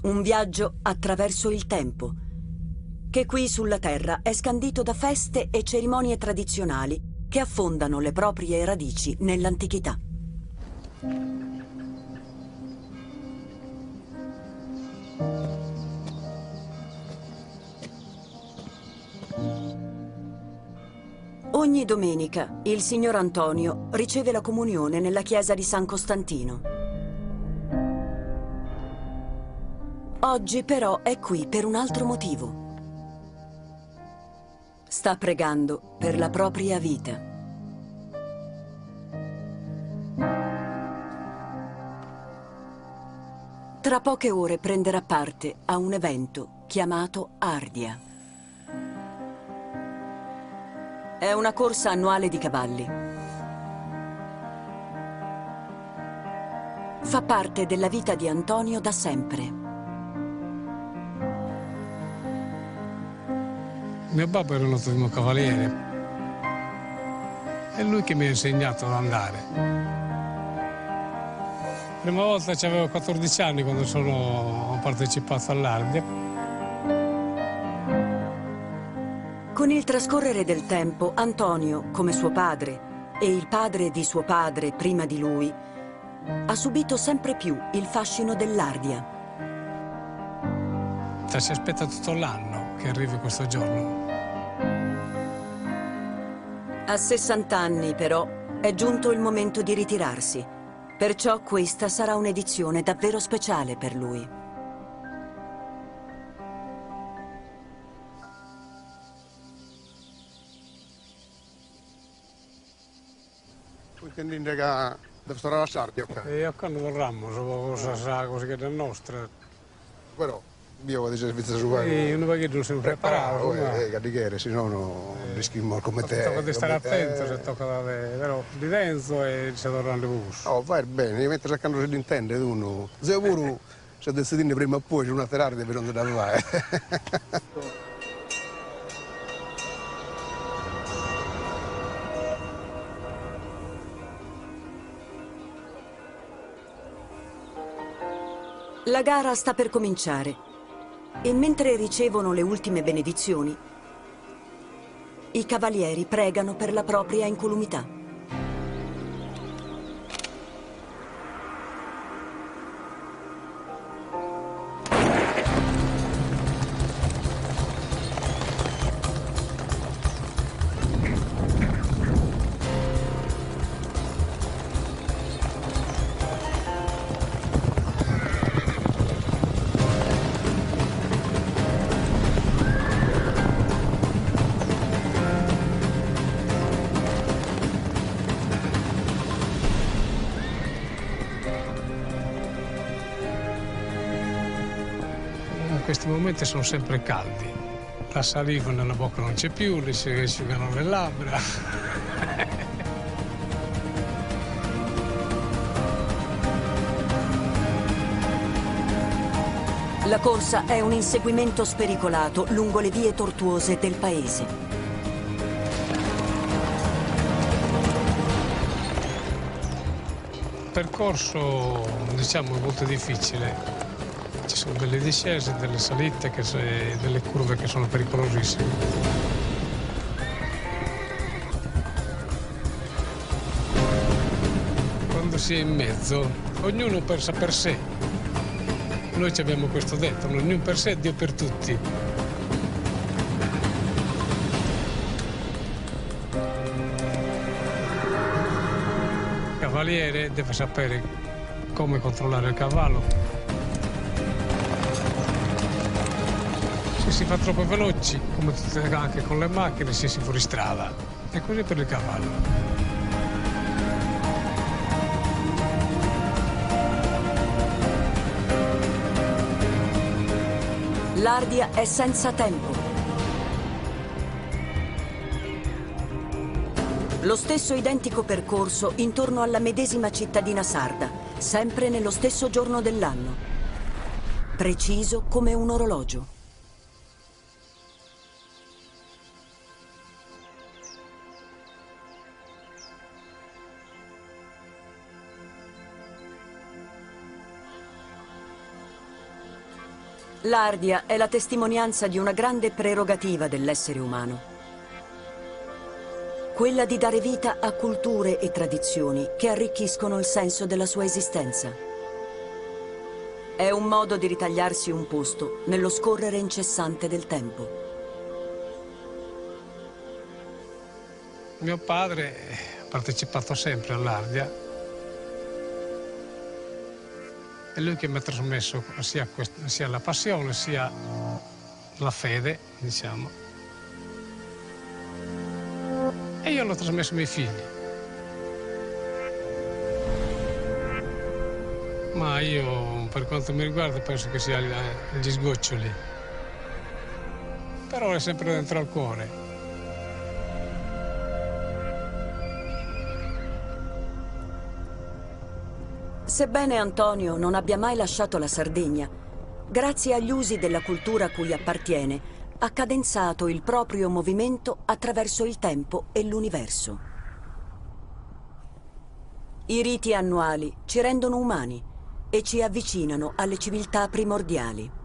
Un viaggio attraverso il tempo, che qui sulla Terra è scandito da feste e cerimonie tradizionali che affondano le proprie radici nell'antichità. Ogni domenica il signor Antonio riceve la comunione nella chiesa di San Costantino. Oggi però è qui per un altro motivo. Sta pregando per la propria vita. Tra poche ore prenderà parte a un evento chiamato Ardia. È una corsa annuale di cavalli. Fa parte della vita di Antonio da sempre. Mio babbo era un ottimo cavaliere. È lui che mi ha insegnato ad andare. La prima volta avevo 14 anni quando ho partecipato all'Ardia. Con il trascorrere del tempo, Antonio, come suo padre e il padre di suo padre prima di lui, ha subito sempre più il fascino dell'Ardia. Si aspetta tutto l'anno che arrivi questo giorno. A 60 anni, però, è giunto il momento di ritirarsi. Perciò questa sarà un'edizione davvero speciale per lui. Intendi che deve stare alla Sardia, ok? E qua non vorremmo, cosa sa, cosa che è nostra. Però, io di servizio su quello. E non perché non siamo preparati. Che se no rischimmo come te. Tocca di stare attento, se tocca da te, però di dentro e ci tornano le bus. Oh, vai bene, mentre cercando di intendere uno. Se pure se decidi prima o poi c'è una Ferrari per non da fare. La gara sta per cominciare e mentre ricevono le ultime benedizioni, i cavalieri pregano per la propria incolumità. Questi momenti sono sempre caldi. La saliva nella bocca non c'è più, le si asciugano le labbra. La corsa è un inseguimento spericolato lungo le vie tortuose del paese. Il percorso, diciamo, è molto difficile. Ci sono delle discese, delle salite, delle curve che sono pericolosissime. Quando si è in mezzo, ognuno pensa per sé. Noi abbiamo questo detto, ognuno per sé, Dio per tutti. Il cavaliere deve sapere come controllare il cavallo. Se si fa troppo veloci, come anche con le macchine, si è fuori strada. E così per il cavallo. L'Ardia è senza tempo. Lo stesso identico percorso intorno alla medesima cittadina sarda, sempre nello stesso giorno dell'anno. Preciso come un orologio. L'Ardia è la testimonianza di una grande prerogativa dell'essere umano. Quella di dare vita a culture e tradizioni che arricchiscono il senso della sua esistenza. È un modo di ritagliarsi un posto nello scorrere incessante del tempo. Mio padre ha partecipato sempre all'Ardia. È lui che mi ha trasmesso sia la passione sia la fede, diciamo. E io l'ho trasmesso ai miei figli. Ma io, per quanto mi riguarda, penso che sia agli sgoccioli. Però è sempre dentro al cuore. Sebbene Antonio non abbia mai lasciato la Sardegna, grazie agli usi della cultura a cui appartiene, ha cadenzato il proprio movimento attraverso il tempo e l'universo. I riti annuali ci rendono umani e ci avvicinano alle civiltà primordiali.